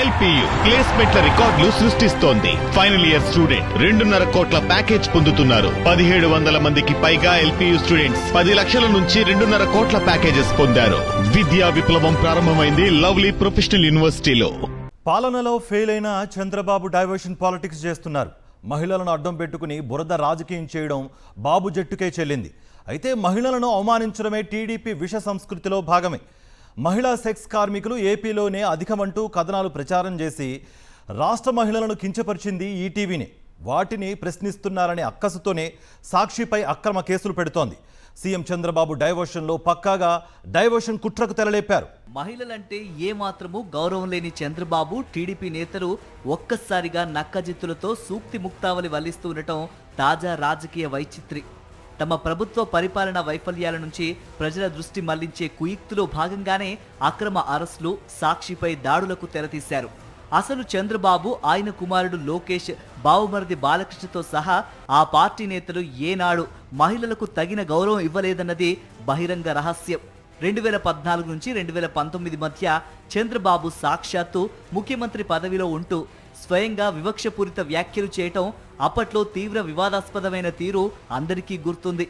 LPU ప్లేస్మెంట్ల రికార్డులు సృష్టిస్తోంది. Final year student 2.5 కోట్ల ప్యాకేజ్ పొందుతున్నారు. 1700 మందికి పైగా ఎల్పియు స్టూడెంట్స్ 10 లక్షల నుంచి 2.5 కోట్ల ప్యాకేజెస్ పొందారు. విద్యా విప్లవం ప్రారంభమైంది లవ్లీ ప్రొఫెషనల్ యూనివర్సిటీలో. పాలనలో ఫెయిల్ అయిన చంద్రబాబు డైవర్షన్ పాలిటిక్స్ చేస్తున్నారు. మహిళలను అడ్డం పెట్టుకుని బురద రాజకీయం చేయడం బాబు జట్టుకే చెల్లింది. అయితే మహిళలను అవమానించడమే టీడీపీ విష సంస్కృతిలో భాగమే. మహిళా సెక్స్ కార్మికులు ఏపీలోనే అధికమంటూ కథనాలు ప్రచారం చేసి రాష్ట్ర మహిళలను కించపరిచింది ఈటీవీనే. వాటిని ప్రశ్నిస్తున్నారనే అక్కసుతోనే సాక్షిపై అక్రమ కేసులు పెడుతోంది. సీఎం చంద్రబాబు డైవర్షన్లో పక్కాగా డైవర్షన్ కుట్రకు తెరలేపారు. మహిళలంటే ఏమాత్రమూ గౌరవం లేని చంద్రబాబు టీడీపీ నేతలు ఒక్కసారిగా నక్కజిత్తులతో సూక్తి ముక్తావలి వల్లిస్తూ ఉండటం తాజా రాజకీయ వైచిత్రి. తమ ప్రభుత్వ పరిపాలన వైఫల్యాల నుంచి ప్రజల దృష్టి మళ్లించే కుయుక్తిలో భాగంగానే అక్రమ అరెస్టులు, సాక్షిపై దాడులకు తెరతీశారు. అసలు చంద్రబాబు, ఆయన కుమారుడు లోకేష్, బావుమరిది బాలకృష్ణతో సహా ఆ పార్టీ నేతలు ఏనాడు మహిళలకు తగిన గౌరవం ఇవ్వలేదన్నది బహిరంగ రహస్యం. 2014 నుంచి 2019 మధ్య చంద్రబాబు సాక్షాత్తు ముఖ్యమంత్రి పదవిలో ఉంటూ స్వయంగా వివక్షపూరిత వ్యాఖ్యలు చేయటం, అప్పట్లో తీవ్ర వివాదాస్పదమైన తీరు అందరికీ గుర్తుంది.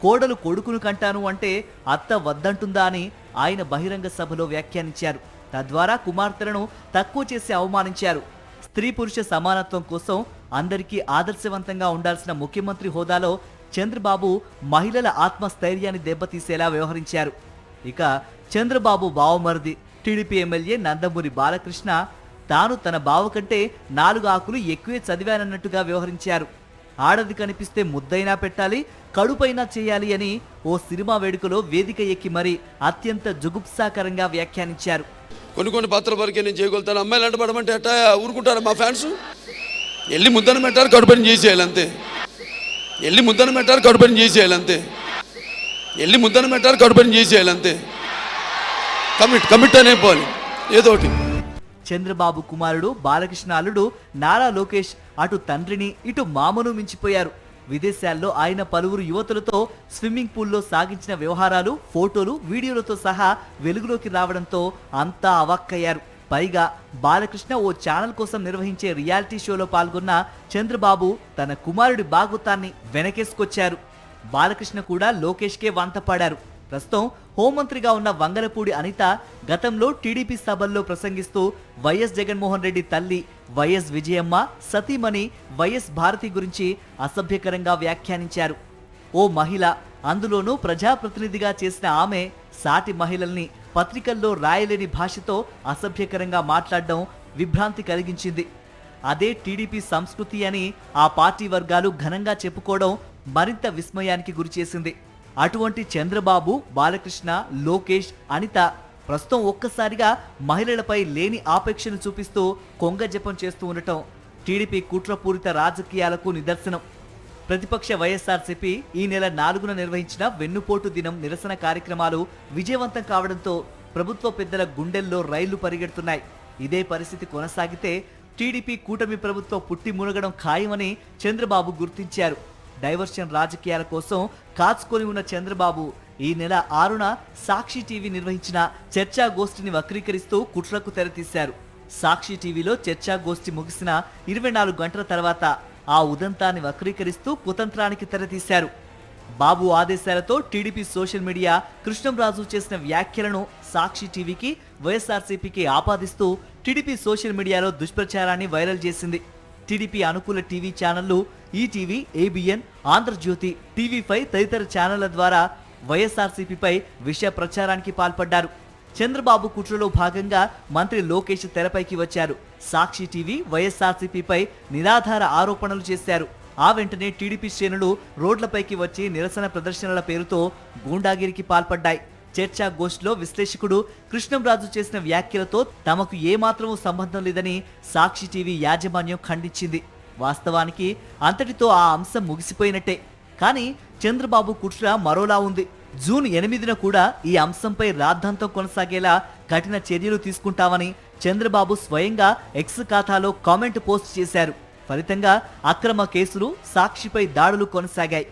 కోడలు కొడుకును కంటాను అంటే అత్త వద్దంటుందా అని ఆయన బహిరంగ సభలో వ్యాఖ్యానించారు. తద్వారా కుమార్తెలను తక్కువ చేసి అవమానించారు. స్త్రీ పురుష సమానత్వం కోసం అందరికీ ఆదర్శవంతంగా ఉండాల్సిన ముఖ్యమంత్రి హోదాలో చంద్రబాబు మహిళల ఆత్మస్థైర్యాన్ని దెబ్బతీసేలా వ్యవహరించారు. ఇక చంద్రబాబు బావమరిది టీడీపీ ఎమ్మెల్యే నందమూరి బాలకృష్ణ తాను తన బావ కంటే 4 ఆకులు ఎక్కువే చదివానన్నట్టుగా వ్యవహరించారు. ఆడది కనిపిస్తే ముద్దైనా పెట్టాలి, కడుపైనా చేయాలి అని ఓ సినిమా వేడుకలో వేదిక ఎక్కి మరీ అత్యంత జుగుప్సాకరంగా వ్యాఖ్యానించారు. కొన్ని పాత్రల వరకే నేను చేయగలుగుతాను. అమ్మాయిలు అంటే పడమంటే ఎట్టా ఊరుకుంటారు మా ఫ్యాన్స్? వెళ్ళి ముద్దను పెట్టారు, కడుపని చేసేయాలి అంతే. వెళ్ళి ముద్దను పెట్టారు, కడుపని చేసేయాలి అంతే. వెళ్ళి ముద్దను పెట్టారు, కడుపని చేసేయాలి అంతే. కమిట్ అనే పోవాలి ఏదో ఒకటి. చంద్రబాబు కుమారుడు బాలకృష్ణ అల్లుడు నారా లోకేష్ అటు తండ్రిని ఇటు మామను మించిపోయారు. విదేశాల్లో ఆయన పలువురు యువతులతో స్విమ్మింగ్ పూల్లో సాగించిన వ్యవహారాలు, ఫోటోలు, వీడియోలతో సహా వెలుగులోకి రావడంతో అంతా అవాక్కయ్యారు. పైగా బాలకృష్ణ ఓ ఛానల్ కోసం నిర్వహించే రియాలిటీ షోలో పాల్గొన్న చంద్రబాబు తన కుమారుడి బాగోతాన్ని వెనకేసుకొచ్చారు. బాలకృష్ణ కూడా లోకేష్కే వంత పాడారు. ప్రస్తుతం హోంమంత్రిగా ఉన్న వంగలపూడి అనిత గతంలో టీడీపీ సభల్లో ప్రసంగిస్తూ వైఎస్ జగన్మోహన్ రెడ్డి తల్లి వైఎస్ విజయమ్మ, సతీమణి వైఎస్ భారతి గురించి అసభ్యకరంగా వ్యాఖ్యానించారు. ఓ మహిళ, అందులోనూ ప్రజాప్రతినిధిగా చేసిన ఆమె సాటి మహిళల్ని పత్రికల్లో రాయలేని భాషతో అసభ్యకరంగా మాట్లాడడం విభ్రాంతి కలిగించింది. అదే టీడీపీ సంస్కృతి అని ఆ పార్టీ వర్గాలు ఘనంగా చెప్పుకోవడం మరింత విస్మయానికి గురిచేసింది. అటువంటి చంద్రబాబు, బాలకృష్ణ, లోకేష్, అనిత ప్రస్తుతం ఒక్కసారిగా మహిళలపై లేని ఆపేక్షను చూపిస్తూ కొంగజపం చేస్తూ ఉండటం టీడీపీ కుట్రపూరిత రాజకీయాలకు నిదర్శనం. ప్రతిపక్ష వైఎస్ఆర్సీపీ ఈ నెల 4న నిర్వహించిన వెన్నుపోటు దినం నిరసన కార్యక్రమాలు విజయవంతం కావడంతో ప్రభుత్వ పెద్దల గుండెల్లో రైళ్లు పరిగెడుతున్నాయి. ఇదే పరిస్థితి కొనసాగితే టీడీపీ కూటమి ప్రభుత్వం పుట్టి మునగడం ఖాయమని చంద్రబాబు గుర్తించారు. డైవర్షన్ రాజకీయాల కోసం కాచుకొని ఉన్న చంద్రబాబు ఈ నెల 6న సాక్షి టీవీ నిర్వహించిన చర్చాగోష్ఠిని వక్రీకరిస్తూ కుట్రకు తెరతీశారు. సాక్షి టీవీలో చర్చాగోష్ఠి ముగిసిన 24 గంటల తర్వాత ఆ ఉదంతాన్ని వక్రీకరిస్తూ కుతంత్రానికి తెరతీశారు. బాబు ఆదేశాలతో టీడీపీ సోషల్ మీడియా కృష్ణంరాజు చేసిన వ్యాఖ్యలను సాక్షి టీవీకి, వైఎస్ఆర్సీపీకి ఆపాదిస్తూ టీడీపీ సోషల్ మీడియాలో దుష్ప్రచారాన్ని వైరల్ చేసింది. టీడీపీ అనుకూల టీవీ ఛానళ్లు ఈటీవీ, ఏబిఎన్, ఆంధ్రజ్యోతి, టీవీ5 తదితర ఛానళ్ల ద్వారా వైఎస్ఆర్సీపీపై విష ప్రచారానికి పాల్పడ్డారు. చంద్రబాబు కుట్రలో భాగంగా మంత్రి లోకేష్ తెరపైకి వచ్చారు. సాక్షి టీవీ వైఎస్ఆర్సీపీపై నిరాధార ఆరోపణలు చేశారు. ఆ వెంటనే టీడీపీ శ్రేణులు రోడ్లపైకి వచ్చి నిరసన ప్రదర్శనల పేరుతో గూండాగిరికి పాల్పడ్డాయి. చర్చాగోష్ఠిలో విశ్లేషకుడు కృష్ణంరాజు చేసిన వ్యాఖ్యలతో తమకు ఏమాత్రమూ సంబంధం లేదని సాక్షి టీవీ యాజమాన్యం ఖండించింది. వాస్తవానికి అంతటితో ఆ అంశం ముగిసిపోయినట్టే. కానీ చంద్రబాబు కుట్ర మరోలా ఉంది. జూన్ 8న కూడా ఈ అంశంపై రాద్ధాంతం కొనసాగేలా కఠిన చర్యలు తీసుకుంటామని చంద్రబాబు స్వయంగా ఎక్స్ ఖాతాలో కామెంట్ పోస్ట్ చేశారు. ఫలితంగా అక్రమ కేసులు, సాక్షిపై దాడులు కొనసాగాయి.